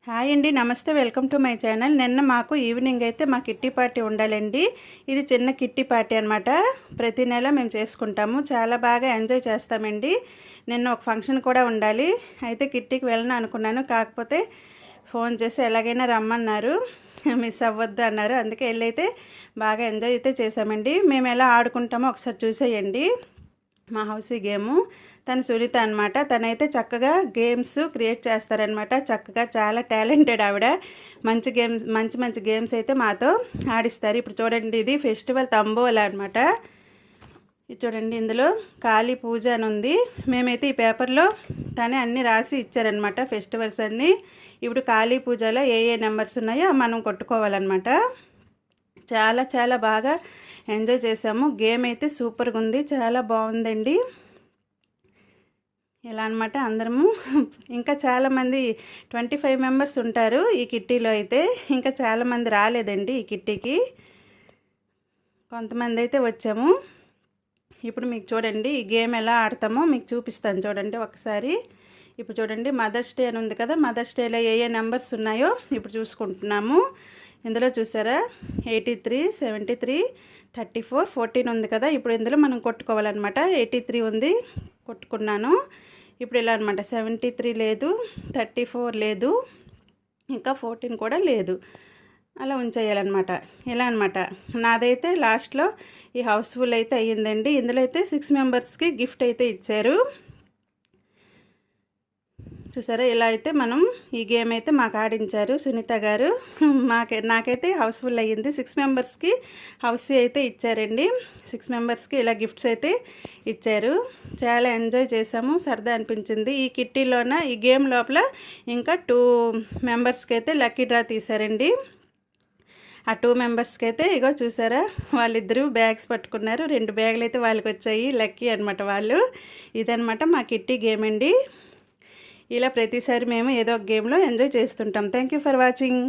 Hi అండి, నమస్తే. Welcome to my channel. నిన్న మాకు ఈవినింగ్ అయితే మా కిట్టి పార్టీ ఉండాలండి. ఇది చిన్న కిట్టి పార్టీ అనమాట. ప్రతి నెల మేము చేసుకుంటాము. చాలా బాగా ఎంజాయ్ చేస్తామండి. నిన్న ఒక ఫంక్షన్ కూడా ఉండాలి. అయితే కిట్టీకి వెళ్ళను అనుకున్నాను. కాకపోతే ఫోన్ చేసి ఎలాగైనా రమ్మన్నారు, మిస్ అవ్వద్దు అన్నారు. అందుకే వెళ్ళైతే బాగా ఎంజాయ్ అయితే చేసామండి. మేము ఎలా ఆడుకుంటామో ఒకసారి చూసేయండి. మా హౌసీ గేము. తను సునీత అనమాట. తనైతే చక్కగా గేమ్స్ క్రియేట్ చేస్తారనమాట. చక్కగా చాలా టాలెంటెడ్ ఆవిడ. మంచి మంచి గేమ్స్ అయితే మాతో ఆడిస్తారు. ఇప్పుడు చూడండి, ఇది ఫెస్టివల్ తంబోలా అనమాట. ఇది చూడండి, ఇందులో కాళీ పూజ అని ఉంది. మేమైతే ఈ పేపర్లో తనే అన్నీ రాసి ఇచ్చారనమాట, ఫెస్టివల్స్ అన్నీ. ఇప్పుడు కాళీ పూజలో ఏ నెంబర్స్ ఉన్నాయో మనం కొట్టుకోవాలన్నమాట. చాలా చాలా బాగా ఎంజాయ్ చేసాము. గేమ్ అయితే సూపర్గా ఉంది, చాలా బాగుందండి. ఇలా అనమాట అందరము. ఇంకా చాలామంది 25 మెంబర్స్ ఉంటారు ఈ కిట్టీలో అయితే. ఇంకా చాలామంది రాలేదండి ఈ కిట్టీకి. కొంతమంది అయితే వచ్చాము. ఇప్పుడు మీకు చూడండి ఈ గేమ్ ఎలా ఆడతామో మీకు చూపిస్తాను చూడండి ఒకసారి. ఇప్పుడు చూడండి, మదర్స్ డే అని ఉంది కదా. మదర్స్ డేలో ఏ నెంబర్స్ ఉన్నాయో ఇప్పుడు చూసుకుంటున్నాము. ఇందులో చూసారా, 83, 73, 34, 14 ఉంది కదా. ఇప్పుడు ఇందులో మనం కొట్టుకోవాలన్నమాట. 83 ఉంది, కొట్టుకున్నాను. ఇప్పుడు ఇలా అనమాట, 73 లేదు, 34 లేదు, ఇంకా 14 కూడా లేదు. అలా ఉంచేయాలన్నమాట. ఇలా అనమాట. నాదైతే లాస్ట్లో ఈ హౌస్ఫుల్ అయితే అయ్యిందండి. ఇందులో అయితే 6 మెంబర్స్కి గిఫ్ట్ అయితే ఇచ్చారు. చూసారా, ఇలా అయితే మనం ఈ గేమ్ అయితే మాకు ఆడించారు సునీత గారు. నాకైతే హౌస్ఫుల్ అయ్యింది. 6 మెంబర్స్కి హౌస్ అయితే ఇచ్చారండి. 6 మెంబర్స్కి ఇలా గిఫ్ట్స్ అయితే ఇచ్చారు. చాలా ఎంజాయ్ చేసాము, సరదా అనిపించింది. ఈ కిట్టీలోన ఈ గేమ్ లోపల ఇంకా 2 మెంబర్స్కి అయితే లక్కీ డ్రా తీశారండి. ఆ 2 మెంబర్స్కి అయితే ఇగో చూసారా, వాళ్ళిద్దరూ బ్యాగ్స్ పట్టుకున్నారు. 2 బ్యాగులు అయితే వాళ్ళకి వచ్చాయి, లక్కీ అనమాట వాళ్ళు. ఇదనమాట మా కిట్టీ గేమ్ అండి. ఇలా ప్రతిసారి మేము ఏదో ఒక గేమ్లో ఎంజాయ్ చేస్తుంటాం. Thank you for watching.